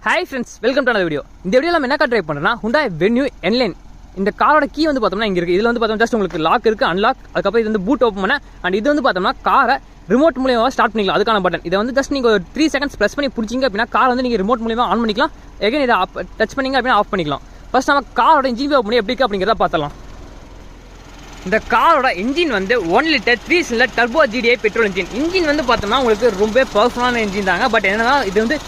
Hi friends, welcome to another video. இந்த வீடியோல நம்ம என்ன கார் ட்ரை பண்றோம்னா Hyundai Venue N-Line. இந்த காரோட கீ வந்து பார்த்தோம்னா இங்க இருக்கு. இதுல வந்து பார்த்தோம்னா ஜஸ்ட் உங்களுக்கு லாக் இருக்கு, அன்லாக், அதுக்கு அப்புறம் இது வந்து பூட் ஓபன் பண்ண அண்ட் இது வந்து பார்த்தோம்னா காரை ரிமோட் மூலமா ஸ்டார்ட் பண்ணிக்கலாம். அதுக்கான பட்டன். இதை வந்து ஜஸ்ட் நீங்க ஒரு 3 செகண்ட்ஸ் பிரஸ் பண்ணி புடிச்சீங்க அப்படினா கார் வந்து நீங்க ரிமோட் மூலமா ஆன் பண்ணிக்கலாம். அகைன் இத டச் பண்ணீங்க அப்படினா ஆஃப் பண்ணிக்கலாம். ஃபர்ஸ்ட் நம்ம காரோட இன்ஜின் ஓபன் பண்ணி எப்படி இருக்கு அப்படிங்கறத பார்த்தலாம். இந்த காரோட இன்ஜின் வந்து 1 litre 3 cylinder turbo GDI petrol engine. Engine வந்து பார்த்தோம்னா உங்களுக்கு ரொம்ப பவர்ஃபுல்லான இன்ஜின் தாங்க. பட் என்னன்னா இது வந்து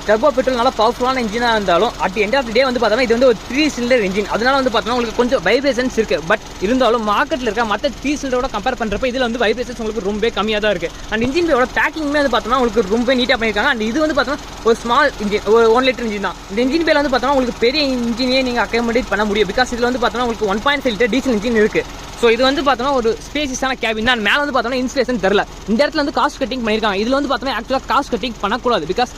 டர்போ பெட்ரோல் நல்லா பவர்ஃபுல்லான இன்ஜினாக இருந்தாலும் அட் எண்ட் ஆஃப் தி டே வந்து பார்த்தோம்னா இது வந்து ஒரு 3 சிலிண்டர் இன்ஜின். அதனால வந்து பார்த்தோம்னா உங்களுக்கு கொஞ்சம் வைப்ரேஷன்ஸ் இருக்கு. பட் இருந்தாலும் மார்க்கெட்டில் இருக்க மற்ற 3 சிலிண்டரோட கம்பேர் பண்ணுறப்ப இதில் வந்து வைப்ரேஷன்ஸ் உங்களுக்கு ரொம்ப கம்மியாக தான் இருக்குது. அண்ட் இன்ஜினோட பேக்கிங்குமே வந்து பார்த்தோம்னா உங்களுக்கு ரொம்ப நீட்டாக பண்ணியிருக்காங்க. அண்ட் இது வந்து பார்த்தோம்னா ஒரு ஸ்மால் இன்ஜின், ஒரு 1 லிட்டர் இன்ஜின் தான். இந்த இன்ஜின் பேர் வந்து பார்த்தோம்னா உங்களுக்கு பெரிய இன்ஜினே நீங்கள் அக்காமடேட் பண்ண முடியும். பிகாஸ் இதில் வந்து பார்த்தோம்னா உங்களுக்கு 1.5 லிட்டர் டீசல் இன்ஜின் இருக்குது. ஸோ இது வந்து பார்த்தோம்னா ஒரு ஸ்பேசியஸான கேபின் தான். மேலே வந்து பார்த்தோம்னா இன்சுலேஷன் தெரில. இந்த இடத்துல வந்து காஸ்ட் கட்டிங் பண்ணியிருக்காங்க. இதில் வந்து பார்த்தோம்னா ஆக்சுவலாக காஸ்ட் கட்டிங் பண்ணக்கூடாது. பிகாஸ்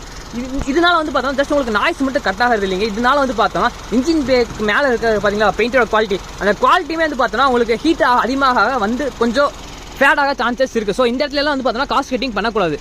இதனால வந்து பார்த்தோம்னா ஜஸ்ட் உங்களுக்கு நாய்ஸ் மட்டும் கட் ஆகிறது இல்லைங்க. இதனால வந்து பார்த்தோம்னா இன்ஜின் பேக் மேலே இருக்க பார்த்தீங்களா பெயிண்டோட குவாலிட்டி, அந்த குவாலிட்டியுமே வந்து பார்த்தோம்னா உங்களுக்கு ஹீட் அதிகமாக வந்து கொஞ்சம் ஃபேட் ஆக சான்சஸ் இருக்குது. ஸோ இந்த இடத்துல வந்து பார்த்தோம்னா காஸ்ட் கட்டிங் பண்ணக்கூடாது.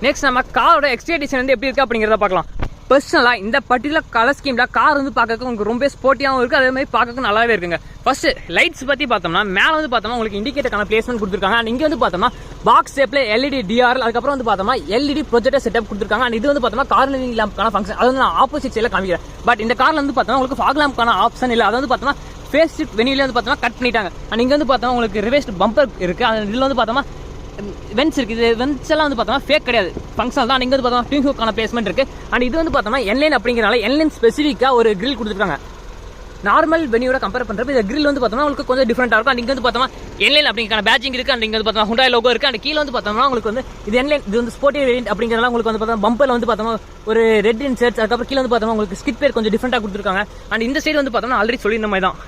நெக்ஸ்ட் நம்ம காரோட எக்ஸ்டீரியர் டிசைன் வந்து எப்படி இருக்குது அப்படிங்கிறத பார்க்கலாம். பர்சனலாக இந்த பர்டிகுலர் கலர் ஸ்கீமில் கார் வந்து பார்க்க உங்களுக்கு ரொம்ப ஸ்போர்ட்டியாகவும் இருக்குது, அதே மாதிரி பார்க்க நல்லாவே இருக்குங்க. ஃபர்ஸ்ட் லைட்ஸ் பற்றி பார்த்தோம்னா மேலே வந்து பார்த்தோம்னா உங்களுக்கு இண்டிகேட்டருக்கான பிளேஸ்மெண்ட் கொடுத்துருக்காங்க. அண்ட் இங்கே வந்து பார்த்தோம்னா பாக்ஸ் ஷேப்பில் LED DRL, அதுக்கப்புறம் வந்து பார்த்தோம்னா LED ப்ரொஜெக்டர் செட்டப் கொடுத்துருக்காங்க. அண்ட் இது வந்து பார்த்தோம்னா கார்னரிங் லேம்ப்க்கான ஃபங்க்ஷன், அது வந்து நான் ஆப்போசிட் சைடில் காமிக்கிறேன். பட் இந்த காரில் வந்து பார்த்தோம்னா உங்களுக்கு ஃபாக் லேம்ப்க்கான ஆப்ஷன் இல்லை. அது வந்து பார்த்தோம்னா ஃபேஸ் ஷிஃப்ட் வெனியூல வந்து பார்த்தோம்னா கட் பண்ணிட்டாங்க. அண்ட் இங்கே வந்து பார்த்தோம்னா உங்களுக்கு ரிவர்ஸ்ட் பம்பர் இருக்குது. அது இதில் வந்து பார்த்தோம்னா வென்ஸ் இருக்குது. இது வென்ஸ் எல்லாம் வந்து பார்த்தோம்னா ஃபேக் கிடையாது, ஃபங்க்ஷனல் தான். இங்கே வந்து பார்த்தோம்னா ட்வின் ஹூக்கான பிளேஸ்மெண்ட் இருக்குது. அண்ட் இது வந்து பார்த்தோம்னா N-Line அப்படிங்கிறனால N-Line ஸ்பெசிஃபிக்காக ஒரு கிரில் கொடுத்துருக்காங்க. நார்மல் வெனியோட கம்பேர் பண்ணுறப்ப இந்த கிரில் வந்து பார்த்தோம்னா உங்களுக்கு கொஞ்சம் டிஃப்ரெண்டாக இருக்கும். அண்ட் இங்கே வந்து பார்த்தோம்னா N-Line அப்படிங்கிற பேட்சிங் இருக்குது. அண்ட் இங்கே வந்து பார்த்தோம்னா Hyundai லோகோ இருக்குது. அண்ட் கீழே வந்து பார்த்தோம்னா உங்களுக்கு வந்து இது N-Line, இது வந்து ஸ்போர்ட்டி வேரியன்ட் அப்படிங்கிறனால உங்களுக்கு வந்து பார்த்தோம்னா பம்பரில் வந்து பார்த்தோம்னா ஒரு ரெட் இன்சர்ட்ஸ், அதுக்கப்புறம் கீழே வந்து பார்த்தோம்னா உங்களுக்கு ஸ்கிட் பேர் கொஞ்சம் டிஃப்ரெண்டாக கொடுத்துருக்காங்க. அண்ட் இந்த சைடு வந்து பார்த்தோம்னா ஆல்ரெடி சொல்லியிருந்த மாதிரி தான்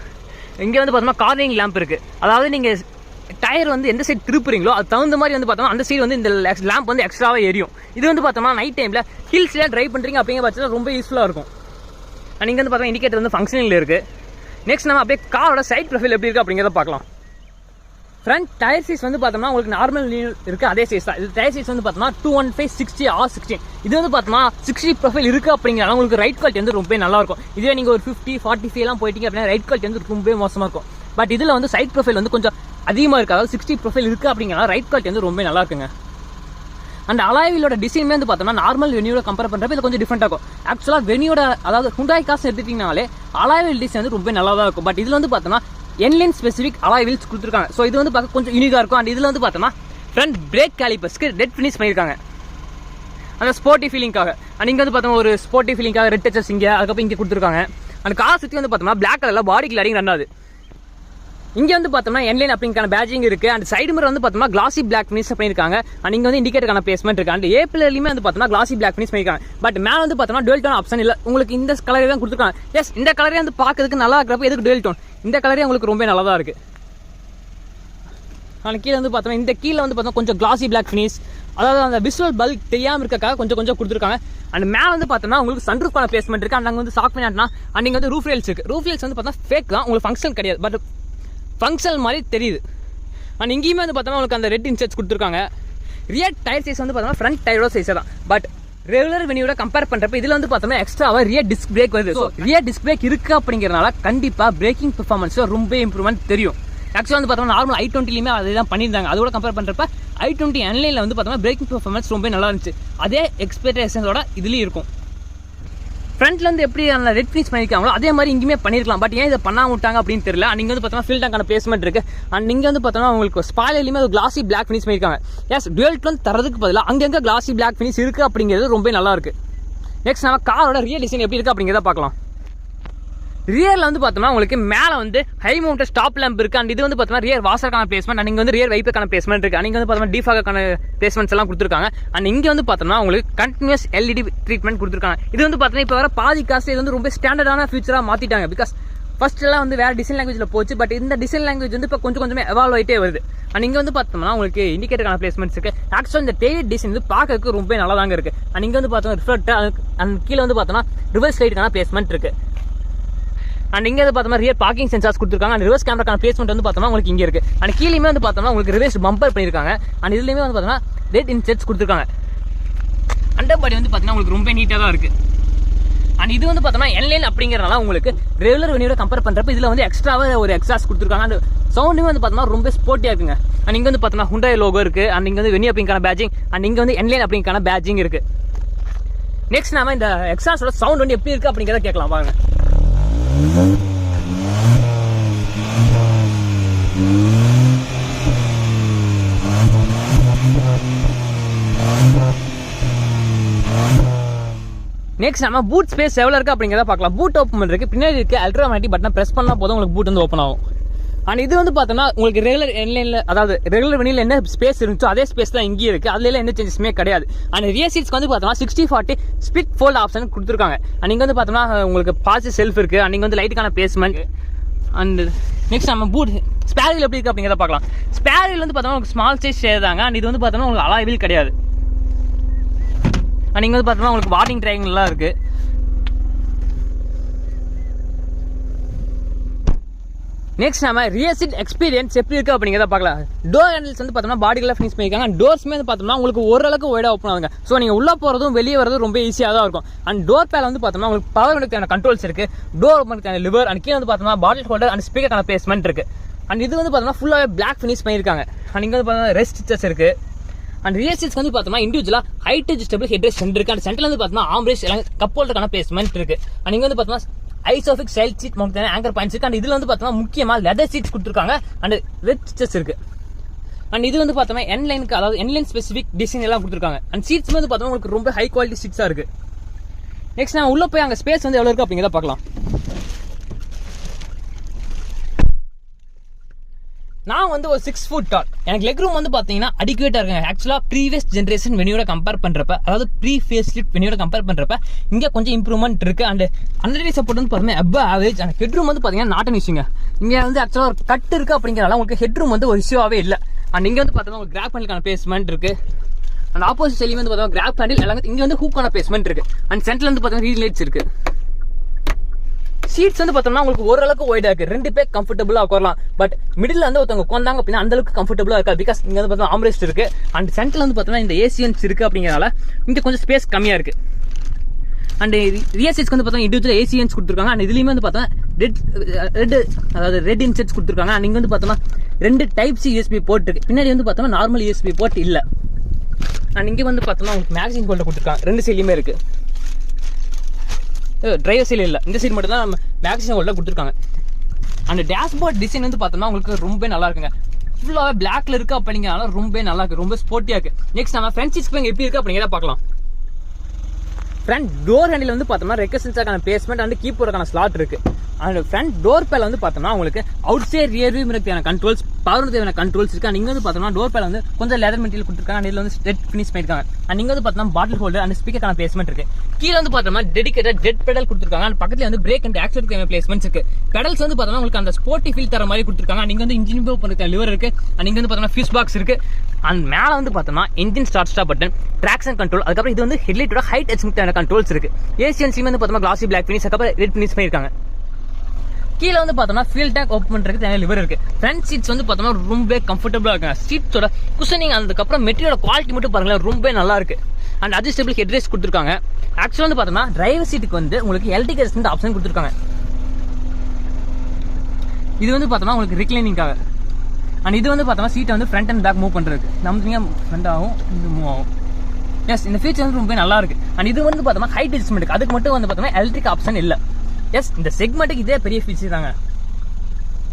இங்கே வந்து பார்த்தோம்னா கார்னரிங் லேம்ப் இருக்குது. அதாவது நீங்கள் டயர் வந்து எந்த சைடு திருப்புறீங்களோ அது தகுந்த மாதிரி வந்து பார்த்தோம்னா அந்த சைடு வந்து இந்த லேம்ப் வந்து எக்ஸ்ட்ராவே எரியும். இது வந்து பார்த்தோம்னா நைட் டைமில் ஹில்ஸ்ல டிரைவ் பண்ணுறீங்க அப்படிங்கிற பட்சத்தில் ரொம்ப யூஸ்ஃபுல்லாக இருக்கும். அண்ட் இங்கே வந்து பார்த்தோம்னா இண்டிகேட்டர் வந்து ஃபங்க்ஷனில் இருக்குது. நெக்ஸ்ட் நம்ம அப்படியே காரோட சைட் ப்ரொஃபைல் எப்படி இருக்குது அப்படிங்கிறத பார்க்கலாம். ஃப்ரண்ட் டயர் சைஸ் வந்து பார்த்தோம்னா உங்களுக்கு நார்மல் இருக்குது, அதே சைஸ் தான். இது டயர் சைஸ் வந்து பார்த்தோம்னா 215/60 R16. இது வந்து பார்த்தோம்னா 60 ப்ரொஃபைல் இருக்குது அப்படிங்கிறனால உங்களுக்கு ரைட் குவாலிட்டி வந்து ரொம்ப நல்லா இருக்கும். இதே நீங்கள் ஒரு 50, 45 எல்லாம் போயிட்டீங்க அப்படின்னா ரைட் குவாலிட்டி வந்து ரொம்ப மோசமாக இருக்கும். பட் இதில் வந்து சைட் ப்ரொஃபைல் வந்து கொஞ்சம் அதிகமாக இருக்குது. அதாவது 60 ப்ரொஃபைல் இருக்குது அப்படிங்கிறனால ரைட் குவாலிட்டி வந்து ரொம்ப நல்லா இருக்குங்க. அண்ட் அலாய்விலோட டிசைனுமே வந்து பார்த்தோம்னா நார்மல் வெனியோட கம்பேர் பண்ணுறப்ப இது கொஞ்சம் டிஃப்ரெண்டாக இருக்கும். ஆக்சுவலாக வெனியோட அதாவது Hyundai காசு எடுத்துட்டீங்கனாலே அலாய்வில் டிசைன் வந்து ரொம்ப நல்லா தான் இருக்கும். பட் இதில் வந்து பார்த்தோம்னா N-Line ஸ்பெசிஃபிக் அலாய் வீல்ஸ் கொடுத்துருக்காங்க. ஸோ இது வந்து பார்க்க கொஞ்சம் யூனிக்காக இருக்கும். அண்ட் இதில் வந்து பார்த்தோம்னா ஃப்ரண்ட் பிரேக் கேலிப்பர்ஸ்க்கு ரெட் ஃபினிஷ் பண்ணியிருக்காங்க, அந்த ஸ்போர்ட்டி ஃபீலிங்காக. அண்ட் இங்கே வந்து பார்த்தோம்னா ஒரு ஸ்போர்ட்டி ஃபீலிங்காக ரெட் டச்சஸ் இங்கே, அதுக்கப்புறம் இங்கே கொடுத்துருக்காங்க. அண்ட் கார் சுற்றி வந்து பார்த்தோம்னா பிளாக் கலரில் பாடி கிளாரிங் ரெண்டாவது. இங்கே வந்து பார்த்தோம்னா N-Line அப்படிங்கிற பேட்சிங் இருக்குது. அண்ட் சைடு மிரர் வந்து பார்த்தோம்னா கிளாசி பிளாக் ஃபினிஷ் பண்ணியிருக்காங்க. அண்ட் இங்கே வந்து இண்டிகேட்டருக்கான பிளேஸ்மெண்ட் இருக்குது. அண்ட் ஏப்ரலையுமே வந்து பார்த்தோம்னா கிளாசி பிளாக் ஃபினிஷ் பண்ணியிருக்காங்க. பட் மேலே வந்து பார்த்தோம்னா டுவெல் டோன் ஆப்ஷன் இல்லை, உங்களுக்கு இந்த கலரே தான் கொடுத்துருக்காங்க. எஸ், இந்த கலரே வந்து பார்க்கறதுக்கு நல்லா இருக்கிறப்ப எதுக்கு டுவெல் டோன், இந்த கலரே உங்களுக்கு ரொம்ப நல்லா தான் இருக்குது. ஆனால் கீழே வந்து பார்த்தோம்னா இந்த கீழே வந்து பார்த்தோம்னா கொஞ்சம் கிளாசி பிளாக் ஃபினிஷ், அதாவது அந்த விசுவல் பல்க் தெரியாமல் இருக்காக கொஞ்சம் கொஞ்சம் கொடுத்துருக்காங்க. அண்ட் மேலே வந்து பார்த்தோம்னா உங்களுக்கு சன்ரூஃபான பிளேஸ்மெண்ட் இருக்குது. அண்ட் அங்கே வந்து சாக் பண்ணா அண்ட் இங்கே வந்து ரூஃப் ரேல்ஸ் இருக்குது. ரூஃப் ரேல்ஸ் வந்து பார்த்தா ஃபேக் தான், உங்களுக்கு ஃபங்க்ஷன் கிடையாது, பட் ஃபங்க்ஷனல் மாதிரி தெரியுது. அண்ட் இங்கேயுமே வந்து பார்த்தோம்னா உங்களுக்கு அந்த ரெட் இன்சர்ட்ஸ் கொடுத்துருக்காங்க. ரியர் டயர் சைஸ் வந்து பார்த்தோம்னா ஃப்ரண்ட் டயரோட சைஸ் தான். பட் ரெகுலர் வெனியோட கம்பேர் பண்ணுறப்ப இதில் வந்து பார்த்தோம்னா எக்ஸ்ட்ராவாக ரியர் டிஸ்க் பிரேக் வருது. ஸோ ரியர் டிஸ்க் பிரேக் இருக்குது அப்படிங்கிறனால கண்டிப்பாக பிரேக்கிங் பெர்ஃபார்மன்ஸில் ரொம்ப இம்ப்ரூவ்மெண்ட் தெரியும். ஆக்சுவலாக வந்து பார்த்தோம்னா நார்மல் i20லையுமே அதை தான் பண்ணியிருந்தாங்க. அதோட கம்பேர் பண்ணுறப்ப i20 N-Lineல வந்து பார்த்தோம்னா பிரேக்கிங் பெர்ஃபார்மன்ஸ் ரொம்ப நல்லா இருந்துச்சு. அதே எக்ஸ்பெக்டேஷனோட இதுலேயும் இருக்கும். ஃப்ரண்ட்ல வந்து எப்படி அந்த ரெட் ஃபினிஷ் பண்ணியிருக்காங்களோ அதே மாதிரி இங்கேயுமே பண்ணிருக்கலாம். பட் ஏன் இதை பண்ணாம விட்டாங்க அப்படின்னு தெரியல. அண்ட் இங்கே வந்து பார்த்தோம்னா ஃபில் டேங்கான பிளேஸ்மெண்ட் இருக்கு. அண்ட் இங்கே வந்து பார்த்தோம்னா உங்களுக்கு ஸ்பாயிலர்லையுமே ஒரு கிளாசி பிளாக் ஃபினிஷ் பண்ணியிருக்காங்க. எஸ், டுவெல் டோன் தரதுக்கு பதிலாக அங்கங்கே கிளாசி பிளாக் ஃபினிஷ் இருக்கு அப்படிங்கிறது ரொம்ப நல்லா இருக்கு. நெக்ஸ்ட் நம்ம காரோட ரியர் டிசைன் எப்படி இருக்கு அப்படிங்கிறத பார்க்கலாம். ரியரில் வந்து பார்த்தோம்னா உங்களுக்கு மேலே வந்து ஹை மவுண்டட் ஸ்டாப் லேம்ப் இருக்குது. அண்ட் இது வந்து பார்த்தோம்னா ரியர் வாசருக்கான பிளேஸ்மெண்ட், அண்ட் இங்கே வந்து ரியர் வைப்புக்கான பிளேஸ்மெண்ட் இருக்குது. அண்ட் இங்கே வந்து பார்த்தோம்னா டிஃபாகான பிளேஸ்மெண்ட்ஸ் எல்லாம் கொடுத்துருக்காங்க. அண்ட் இங்கே வந்து பார்த்தோம்னா உங்களுக்கு கண்டினியூஸ் LED ட்ரீட்மெண்ட் கொடுத்துருக்காங்க. இது வந்து பார்த்தோம்னா இப்போ வர பாதி காசு இது வந்து ரொம்ப ஸ்டாண்டர்டான ஃபியூச்சராக மாற்றிட்டாங்க. பிகாஸ் ஃபர்ஸ்ட் எல்லாம் வந்து வேறு டிசைன் லாங்குவேஜில் போச்சு. பட் இந்த டிசைன் லாங்குவேஜ் வந்து இப்போ கொஞ்சம் கொஞ்சமே எவால்வ் ஆகிட்டே வருது. அண்ட் இங்கே வந்து பார்த்தோம்னா உங்களுக்கு இண்டிகேட்டருக்கான பிளேஸ்மெண்ட்ஸ் இருக்குது. ஆக்சுவலாக இந்த டெய்லர் டிசைன் வந்து பார்க்கறதுக்கு ரொம்ப நல்லா தாங்க இருக்குது. அண்ட் இங்கே வந்து பார்த்தோம்னா ரிஃப்ளெக்டர், அண்ட் கீழே வந்து பார்த்தோம்னா ரிவர்ஸ் லைட்டுக்கான பிளேஸ்மெண்ட் இருக்குது. அண்ட் இங்கே வந்து பார்த்தோம்னா ரியர் பார்க்கிங் சென்சார்ஸ் கொடுத்துருக்காங்க. அண்ட் ரிவர்ஸ் கேமராக்கான பிளேஸ்மெண்ட் வந்து பார்த்தோம்னா உங்களுக்கு இங்கே இருக்குது. அண்ட் கீழேயுமே வந்து பார்த்தோம்னா உங்களுக்கு ரிவர்ஸ் பம்பர் பண்ணியிருக்காங்க. அண்ட் இதுலேயுமே வந்து பார்த்தோம்னா ரெட் இன்சர்ட்ஸ் கொடுத்துருக்காங்க. அண்டர் பாடி வந்து பார்த்தீங்கன்னா உங்களுக்கு ரொம்ப நீட்டாக தான் இருக்குது. அண்ட் இது வந்து பார்த்தோம்னா என்லைன் அப்படிங்கிறனால உங்களுக்கு ரெகுலர் வெனியோட கம்பேர் பண்ணுறப்ப இதில் வந்து எக்ஸ்ட்ராவாக ஒரு எக்ஸாஸ்ட் கொடுத்துருக்காங்க. அந்த சவுண்டுமே வந்து பார்த்தோம்னா ரொம்ப ஸ்போர்ட்டியாக இருக்குங்க. அண்ட் இங்கே வந்து பார்த்தோம்னா Hyundai லோகோ இருக்குது. அண்ட் இங்கே வந்து வெனியோ அப்படிங்கான பேட்சிங், அண்ட் இங்கே வந்து என்லைன் அப்படிங்கான பேட்சிங் இருக்குது. நெக்ஸ்ட் நாம இந்த எக்ஸாஸ்டோட சவுண்ட் வந்து எப்படி இருக்குது அப்படிங்கிறத கேட்கலாம் வாங்க. நெக்ஸ்ட் நம்ம பூட் ஸ்பேஸ் எவ்வளோ இருக்குது அப்படிங்கிறத பார்க்கலாம். பூட் ஓப்பன் பண்ணுறதுக்கு பின்னாடி இருக்க அல்ட்ராமேட்டிக் பட்டனை ப்ரெஸ் பண்ணால் போதும் உங்களுக்கு பூட் வந்து ஓப்பன் ஆகும். அண்ட் இது வந்து பார்த்தோம்னா உங்களுக்கு ரெகுலர் என்லைனில், அதாவது ரெகுலர் வெனியில் என்ன ஸ்பேஸ் இருந்துச்சோ அதே ஸ்பேஸ் தான் இங்கேயும் இருக்குது. அதில் எந்த சேஞ்சஸுமே கிடையாது. அண்ட் ரியர் சீட்ஸ்க்கு வந்து பார்த்தோம்னா 60/40 ஸ்பிட் ஃபோல்ட் ஆப்ஷன் கொடுத்துருக்காங்க. அண்ட் இங்கே வந்து பார்த்தோம்னா உங்களுக்கு பாசிட்டிவ் செல்ஃப் இருக்குது. அண்ட் இங்கே வந்து லைட்டுக்கான பிளேஸ்மெண்ட். அண்ட் நெக்ஸ்ட் நம்ம பூட் ஸ்பேர் வீல் எப்படி இருக்குது அப்படிங்கிறத பார்க்கலாம். ஸ்பேர் வீல் வந்து பார்த்தோம்னா உங்களுக்கு ஸ்மால் சைஸ் சேதாங்க. அண்ட் இது வந்து பார்த்தோம்னா உங்களுக்கு அலாய் வீல் கிடையாது. அண்ட் இங்கே வந்து பார்த்தோம்னா உங்களுக்கு வார்னிங் ட்ரையாங்கிள்லாம் இருக்குது. நெக்ஸ்ட் நம்ம ரியர் சீட் எக்ஸ்பீரியன்ஸ் எப்படி இருக்குது அப்படிங்கிறத பார்க்கலாம். டோர் ஹேண்டில்ஸ் வந்து பார்த்தோம்னா பாடியில் ஃபினிஷ் பண்ணியிருக்காங்க. அண்ட் டோர்ஸ்மே வந்து பார்த்தோம்னா உங்களுக்கு ஓரளவுக்கு ஒய்டாக ஓப்பன் ஆகுங்க. ஸோ நீங்கள் உள்ளே போகிறதும் வெளியே வரதும் ரொம்ப ஈஸியாக தான் இருக்கும். அண்ட் டோர் பேல வந்து பார்த்தோம்னா உங்களுக்கு பவர் விண்டோக்கான கண்ட்ரோல்ஸ் இருக்குது. டோர் ஓப்பனுக்கான லிவர், அண்ட் கீழே வந்து பார்த்தோம்னா பாட்டில் ஹோல்டர் அண்ட் ஸ்பீக்கருக்கான பிளேஸ்மெண்ட் இருக்குது. அண்ட் இது வந்து பார்த்தோம்னா ஃபுல்லாகவே பிளாக் ஃபினிஷ் பண்ணியிருக்காங்க. அண்ட் இங்கே வந்து பார்த்தோம்னா ரெஸ்ட் ஸ்டிச்சஸ் இருக்குது. அண்ட் ரியர் சீட்ஸ் வந்து பார்த்தோம்னா இண்டிவிஜுவலாக ஹைட் அட்ஜஸ்டபிள் ஹெட் ரெஸ்ட் இருக்குது. அண்ட் சென்டர்ல வந்து பார்த்தோம்னா ஆம்ரேஸ் எல்லாம் கப் ஹோல்டருக்கான பிளேஸ்மெண்ட் இருக்குது. அண்ட் இங்கே வந்து பார்த்தோம்னா ISOFIX child seat mount anchor points இருக்கு. அண்ட் இதுல வந்து பார்த்தோம்னா முக்கியமாக லெதர் சீட்ஸ் கொடுத்துருக்காங்க. அண்ட் ரெட் ஸ்டிச்சஸ் இருக்கு. அண்ட் இது வந்து பார்த்தோம்னா என்லைனுக்கு, அதாவது என்லைன் ஸ்பெசிஃபிக் டிசைன் எல்லாம் கொடுத்துருக்காங்க. அண்ட் சீட்ஸ் வந்து பார்த்தோம்னா உங்களுக்கு ரொம்ப ஹை குவாலிட்டி சீட்ஸாக இருக்கு. நெக்ஸ்ட் நான் உள்ள போய் அங்கே ஸ்பேஸ் வந்து எவ்வளோ இருக்கு அப்படிங்கிறத பார்க்கலாம். நான் வந்து ஒரு 6 foot டால். எனக்கு லெக் ரூம் வந்து பார்த்தீங்கன்னா அடிக்குவேட்டாக இருக்குங்க. ஆக்சுவலாக ப்ரீவியஸ் ஜென்ரேஷன் வெனியோட கம்பேர் பண்ணுறப்ப, அதாவது ப்ரீ ஃபேஸ் லிஃப்ட் வெனியோட கம்பேர் பண்ணுறப்ப இங்கே கொஞ்சம் இம்ப்ரூவ்மெண்ட் இருக்குது. அண்ட் அண்டர்டி சப்போர்ட் வந்து பார்த்தீங்கன்னா above average. And head room வந்து பார்த்தீங்கன்னா நாட் அன் இஷ்யூங்க. இங்கே வந்து ஆக்சுவலாக ஒரு கட் இருக்குது அப்படிங்கிறனால உங்களுக்கு ஹெட் ரூம் வந்து ஒரு இஷ்யூவாகவே இல்லை. அண்ட் இங்கே வந்து பார்த்தோம்னா உங்களுக்கு கிராப் ஹேண்டிலுக்கான பிளேஸ்மெண்ட் இருக்குது. அண்ட் ஆப்போசிட் சைட்லேயும் வந்து பார்த்தோம்னா கிராப் ஹேண்டில் எல்லாம். இங்கே வந்து ஹூக்கான பிளேஸ்மெண்ட் இருக்குது. அண்ட் சென்டர்ல வந்து பார்த்தோம்னா ரீடிங் லைட்ஸ் இருக்குது. சீட்ஸ் வந்து பார்த்தோம்னா உங்களுக்கு ஓரளவுக்கு ஒய்டா இருக்கு. 2 பேர் கம்ஃபர்டபுளாக உட்காரலாம். பட் மிடில் வந்து ஒருத்தவங்க உட்காந்தாங்க அப்படின்னா அந்த அளவுக்கு கம்ஃபர்டபுளாக இருக்காது. பிகாஸ் இங்கே வந்து பார்த்தோம்னா ஆம்ரெஸ்ட் இருக்கு. அண்ட் சென்டர்ல வந்து பார்த்தோம்னா இந்த ஏசியன்ஸ் இருக்கு அப்படிங்கிறனால இங்கே கொஞ்சம் ஸ்பேஸ் கம்மியாக இருக்கு. அண்ட் ரியர் சீட்ஸ்க்கு வந்து பார்த்தோம்னா இண்டிவிஜுவல் ஏசியன்ஸ் கொடுத்துருக்காங்க. அண்ட் இதுலேயுமே வந்து பார்த்தோம்னா ரெட் இன்செட்ஸ் கொடுத்துருக்காங்க. அண்ட் இங்கே வந்து பார்த்தோம்னா 2 டைப் சி யூஎஸ்பி போர்ட் இருக்கு. பின்னாடி வந்து பார்த்தோம்னா நார்மல் யூஎஸ்பி போர்ட் இல்லை. அண்ட் இங்கே வந்து பார்த்தோம்னா உங்களுக்கு மேக்சின் போர்ட் கொடுத்துருக்காங்க. 2 சைட்லையுமே இருக்கு. டிரைவர் சைடில் இல்லை, இந்த சைடு மட்டும் தான் நம்ம மேக்ஸிமம் ஹோல்டர் கொடுத்துருக்காங்க. அந்த டேஷ்போர்ட் டிசைன் வந்து பார்த்தோம்னா உங்களுக்கு ரொம்ப நல்லா இருக்குங்க. ஃபுல்லாகவே பிளாக்ல இருக்கு அப்படிங்கிறனால ரொம்ப நல்லா இருக்கு, ரொம்ப ஸ்போர்ட்டியாக இருக்கு. நெக்ஸ்ட் நம்ம ஃப்ரண்ட் சீட்ஸ் எப்படி இருக்கு அப்படிங்கிறத பார்க்கலாம். ஃப்ரண்ட் டோர் ஹேண்டில் வந்து பார்த்தோம்னா ரெக்கசன்ஸான பிளேஸ்மெண்ட் அண்ட் கீப்போர்டுக்கான ஸ்லாட் இருக்கு. அண்ட் ஃப்ரண்ட் டோர் பேல வந்து பார்த்தோம்னா உங்களுக்கு அவுட் சைட் ரியர் வியூ தேவையான கண்ட்ரோல்ஸ், பவர் தேவையான கண்ட்ரோல்ஸ் இருக்கு. அண்ட் இங்கே வந்து பார்த்தோம்னா டோர் பேல வந்து கொஞ்சம் லெதர் மெட்டீரியல் கொடுத்துருக்காங்க. அண்ட் இதில் வந்து ஸ்ட்ரெட் ஃபினிஷ் பண்ணிருக்காங்க. அண்ட் இங்கே வந்து பார்த்தோம்னா பாட்டில் ஹோல்டர் அண்ட் ஸ்பீக்கருக்கான பிளேஸ்மெண்ட் இருக்கு. கீழே வந்து பார்த்தோம்னா டெடிகேட்டட் டெட் பெடல் கொடுத்துருக்காங்க. அண்ட் பக்கத்துல வந்து பிரேக் அண்ட் ஆக்சிலேட்டர் தேவையான பிளேஸ்மெண்ட்ஸ் இருக்கு. பெடல்ஸ் வந்து பார்த்தோம்னா உங்களுக்கு அந்த ஸ்போர்ட்டி ஃபீல் தர மாதிரி கொடுத்துருக்காங்க. அண்ட் இங்கே வந்து இன்ஜின் மூவ் பண்ணுற லிவர் இருக்கு. அண்ட் இங்கே வந்து பார்த்தோம்னா ஃபியூஸ் பாக்ஸ் இருக்கு. அண்ட் மேலே வந்து பார்த்தோம்னா engine start button, traction control, அதுக்கப்புறம் இது வந்து ஹெட்லைட்டோட ஹைட் அட்ஜஸ்ட்மென்ட் கண்ட்ரோல்ஸ் இருக்கு. ஏசியன்ஸுமே வந்து பார்த்தோம்னா கிளாசி பிளாக் ஃபினிஷ், அதுக்கப்புறம் ரெட் ஃபினிஷ் பண்ணிருக்காங்க. கீழே வந்து பார்த்தோம்னா ஃபியூல் டேங்க் ஓப்பன் பண்றதுக்கு தனியாக லிவர் இருக்கு. ஃப்ரண்ட் சீட்ஸ் வந்து பார்த்தோம்னா ரொம்ப கம்ஃபர்டபுளாக இருக்குங்க. சீட்ஸோட குஷனிங், அதுக்கப்புறம் மெட்டீரியல் குவாலிட்டி மட்டும் பாருங்களேன், ரொம்ப நல்லா இருக்கு. அண்ட் அட்ஜஸ்டபிள் ஹெட் ரெஸ்ட் கொடுத்துருக்காங்க. ஆக்சுவலாக வந்து பார்த்தோம்னா டிரைவர் சீட்டுக்கு வந்து உங்களுக்கு எலக்ட்ரிக் ரெஸ்ட் ஆப்ஷன் கொடுத்துருக்காங்க. இது வந்து பார்த்தோம்னா உங்களுக்கு ரிக்ளைனிங்காக. அண்ட் இது வந்து பார்த்தோம்னா சீட்டை வந்து ஃப்ரண்ட் அண்ட் பேக் மூவ் பண்ணுறதுக்கு நம்ம ஃப்ரண்ட் ஆகும், இது மூவ் ஆகும். எஸ், இந்த ஃபீச்சர் வந்து ரொம்ப நல்லா இருக்கு. அண்ட் இது வந்து பார்த்தோம்னா ஹைட் அட்ஜஸ்ட்மெண்ட், அதுக்கு மட்டும் வந்து பார்த்தோம்னா எலக்ட்ரிக் ஆப்ஷன் இல்லை. எஸ், இந்த செக்மெண்ட்டுக்கு இதே பெரிய ஃபீச்சர் தாங்க.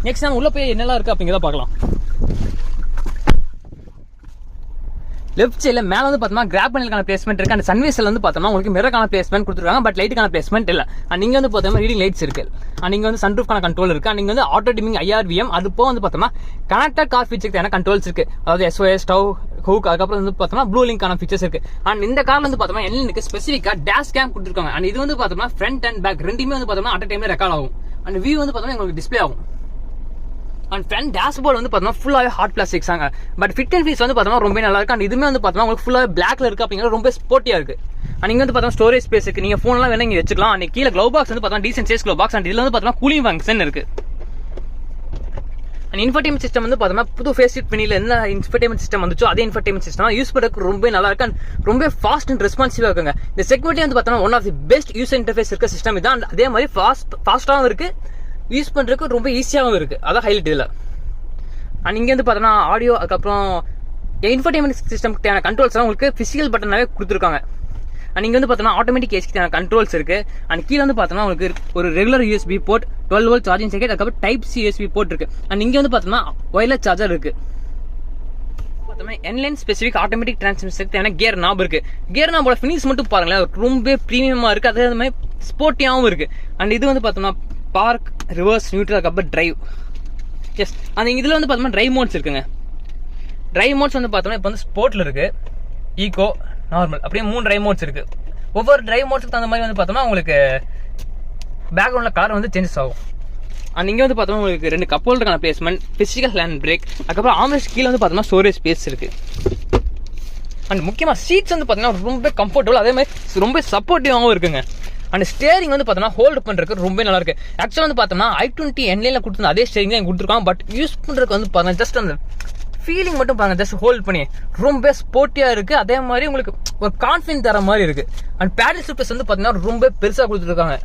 நெக்ஸ்ட் நம்ம உள்ள போய் என்னெல்லாம் இருக்கு அப்படிங்கிறத பார்க்கலாம். லெஃப்ட் சைடில் மேலே வந்து பார்த்தோம்னா கிராப் பேனலுக்கான பிளேஸ்மெண்ட் இருக்கு. அந்த சன்வேஸில் வந்து பார்த்தோம்னா உங்களுக்கு மிரருக்கான பிளேஸ்மெண்ட் கொடுத்துருக்காங்க. பட் லைட்டுக்கான பிளேஸ்மெண்ட் இல்லை. அண்ட் இங்கே வந்து பார்த்தோம்னா ரீடிங் லைட்ஸ் இருக்கு. அண்ட் இங்கே வந்து சன்ரூஃப்கான கண்ட்ரோல் இருக்கு. அண்ட் இங்கே வந்து ஆட்டோ டிமிங் IRVM, அது போக வந்து பார்த்தோம்னா கனெக்டட் கார் ஃபீச்சருக்கு தேவையான கண்ட்ரோல்ஸ் இருக்கு. அதாவது SOS, ஸ்டவ், ஹூக், அதுக்கப்புறம் வந்து பார்த்தோம்னா ப்ளூ லிங்கான ஃபீச்சர்ஸ் இருக்கு. அண்ட் இந்த கார்ல வந்து பார்த்தோம்னா எல்லுக்கு ஸ்பெசிஃபிக்கா டேஷ் கேம் கொடுத்துருக்காங்க. அண்ட் இது வந்து பார்த்தோம்னா ஃப்ரண்ட் அண்ட் பேக் ரெண்டுமே வந்து பார்த்தோம்னா அட் டைம்ல ரெக்கார்ட் ஆகும். அண்ட் வியூ வந்து பார்த்தோம்னா உங்களுக்கு டிஸ்பிளே ஆகும். அண்ட் ஃப்ரண்ட் டேஷ்போர்ட் வந்து பார்த்தோம்னா ஃபுல்லாகவே ஹார்ட் பிளாஸ்டிக்ஸ் ஆங்க. பட் ஃபிட் அண்ட் ஃபீஸ் வந்து பார்த்தோம்னா ரொம்ப நல்லா இருக்கு. அண்ட் இதுவுமே வந்து பார்த்தோம்னா உங்களுக்கு ஃபுல்லாக பிளாக்ல இருக்கு அப்படிங்கிற ரொம்ப ஸ்போர்ட்டியா இருக்கு. அண்ட் இங்கே வந்து பார்த்தோம்னா ஸ்டோரேஜ் ஸ்பேஸ் இருக்கு. நீங்க ஃபோன்லாம் வேணா இங்கே வச்சுக்கலாம். அண்ட் கீழே க்ளோ பாக்ஸ் வந்து பார்த்தோம்னா decent size glow box. And இதுல வந்து பார்த்தோம்னா கூலிங் ஃபங்க்ஷன் இருக்கு. அண்ட் இன்ஃபர்டைன்மெண்ட் சிஸ்டம் வந்து பார்த்தோம்னா புது ஃபேஸ் ஷிஃப்ட் பண்ணியில் என்ன இன்ஃபர்டைன்மெண்ட் சிஸ்டம் வந்துச்சோ அதே இன்ஃபர்டைன்மெண்ட் சிஸ்டம் யூஸ் பண்ணுறதுக்கு ரொம்ப நல்லா இருக்கு அண்ட் ரொம்ப ஃபாஸ்ட் அண்ட் ரெஸ்பான்சிவாக இருக்குங்க. இந்த செக்மெண்ட்லேயே வந்து பார்த்தோம்னா one of the best user interface இருக்க சிஸ்டம் இதான். அதே மாதிரி ஃபாஸ்ட்டாகவும் இருக்கு, யூஸ் பண்ணுறதுக்கு ரொம்ப ஈஸியாகவும் இருக்கு. அதான் ஹைலைட் இதில். அண்ட் இங்கே வந்து பார்த்தோம்னா ஆடியோ, அதுக்கப்புறம் இன்ஃபர்டைன்மெண்ட் சிஸ்டம்க்கு தேவையான கண்ட்ரோல்ஸ் எல்லாம் உங்களுக்கு பிசிக்கல் பட்டனாவே கொடுத்துருக்காங்க. அண்ட் இங்கே வந்து பார்த்தோம்னா ஆட்டோமேட்டிக் ஏசிக்கு தேவையான கண்ட்ரோல்ஸ் இருக்கு. அண்ட் கீழே வந்து பார்த்தோம்னா உங்களுக்கு ஒரு regular USB board, 12 volt charging circuit, அதுக்கப்புறம் டைப் சி யூஎஸ்பி போர்ட் இருக்கு. அண்ட் இங்கே வந்து பார்த்தோம்னா ஒயர்லெஸ் சார்ஜர் இருக்கு. பார்த்தோம்னா என்லைன் ஸ்பெசிஃபிக் ஆட்டோமேட்டிக் டிரான்ஸ்மிஷனுக்கு தேவையான கியர் நாப் இருக்கு. கியர் நாபோட ஃபினிஷ் மட்டும் பாருங்களேன், ரொம்ப ப்ரீமியமாக இருக்கு, அதே மாதிரி ஸ்போர்ட்டியாகவும் இருக்கு. அண்ட் இது வந்து பார்த்தோம்னா பார்க், ரிவர்ஸ், நியூட்ரல், அதுக்கப்புறம் டிரைவ். எஸ், அந்த இதில் வந்து பார்த்தோம்னா டிரைவ் மோட்ஸ் இருக்குங்க. டிரைவ் மோட்ஸ் வந்து பார்த்தோம்னா இப்போ வந்து ஸ்போர்ட்ல இருக்கு, ஈகோ, நார்மல், அப்படியே 3 டிரைவ் மோட்ஸ் இருக்கு. ஒவ்வொரு டிரைவ் மோட்ஸ்க்கு தகுந்த மாதிரி வந்து பார்த்தோம்னா உங்களுக்கு பேக்ரவுண்டில் கலர் வந்து சேஞ்சஸ் ஆகும். அண்ட் இங்கே வந்து பார்த்தோம்னா உங்களுக்கு 2 கப் ஹோல்டருக்கான பிளேஸ்மெண்ட், பிசிக்கல் ஹேண்ட் பிரேக், அதுக்கப்புறம் ஆம்ரெஸ்ட் கீழே வந்து பார்த்தோம்னா ஸ்டோரேஜ் ஸ்பேஸ் இருக்கு. அண்ட் முக்கியமாக சீட்ஸ் வந்து பார்த்தீங்கன்னா ரொம்ப கம்ஃபர்டபுள், அதே மாதிரி ரொம்ப சப்போர்ட்டிவாகவும் இருக்குங்க. அண்ட் ஸ்டேரிங் வந்து பார்த்தோம்னா ஹோல்டு பண்ணுறதுக்கு ரொம்ப நல்லா இருக்கு. ஆக்சுவலாக வந்து பார்த்தோம்னா i20 என்லைனில் கொடுத்துருந்த அதே ஸ்டேரிங் தான் கொடுத்துருக்காங்க. பட் யூஸ் பண்ணுறதுக்கு வந்து பார்த்தோம்னா ஜஸ்ட் அந்த ஃபீலிங் மட்டும் பாருங்க, ஜஸ்ட் ஹோல்ட் பண்ணி ரொம்ப ஸ்போர்ட்டியா இருக்கு. அதே மாதிரி உங்களுக்கு ஒரு கான்ஃபிடன்ஸ் தர மாதிரி இருக்கு. அண்ட் பேடல் ஷிஃப்டர்ஸ் வந்து பாத்தீங்கன்னா ரொம்ப பெருசா கொடுத்துருக்காங்க.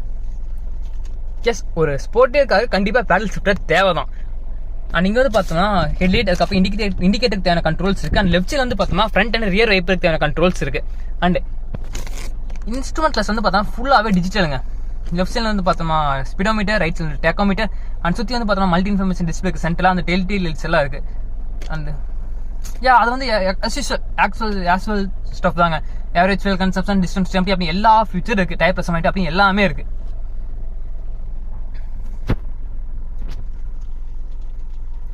எஸ், ஒரு ஸ்போர்ட்டியருக்காக கண்டிப்பா பேடல் ஷிஃப்டர் தேவைதான். அண்ட் இங்க வந்து பார்த்தோம்னா ஹெட்லைட், அதுக்கப்புறம் இண்டிகேட்டருக்கு தேவையான கண்ட்ரோல்ஸ் இருக்கு. அண்ட் லெஃப்ட் சைடு வந்து பார்த்தோம்னா ஃப்ரண்ட் அண்ட் ரியர் வைப்பருக்கு தேவையான கண்ட்ரோல்ஸ் இருக்கு. அண்ட் இன்ஸ்ட்ருமெண்ட்லஸ் வந்து பார்த்தோம்னா ஃபுல்லாகவே டிஜிட்டலுங்க. லெஃப்ட் சைடில் வந்து பார்த்தோம்னா ஸ்பீடோமீட்டர், ரைட் சைடில் டேக்கோமீட்டர், அண்ட் சுற்றி வந்து பார்த்தோம்னா மல்டி இன்ஃபர்மேஷன் டிஸ்பிளேக்கு சென்டராக அந்த டெல்டி லைட்ஸ் எல்லாம் இருக்கு. அண்ட் அது வந்து ஆக்சுவல் ஸ்டஃப் தாங்க. ஆவரேஜ் ஃபியூல் கன்சப்ஷன், டிஸ்டன்ஸ் டெம்பி, அப்படி எல்லா ஃபியூச்சர் இருக்கு. டைப் எஸ்எம்ஐடி அப்படி எல்லாமே இருக்கு.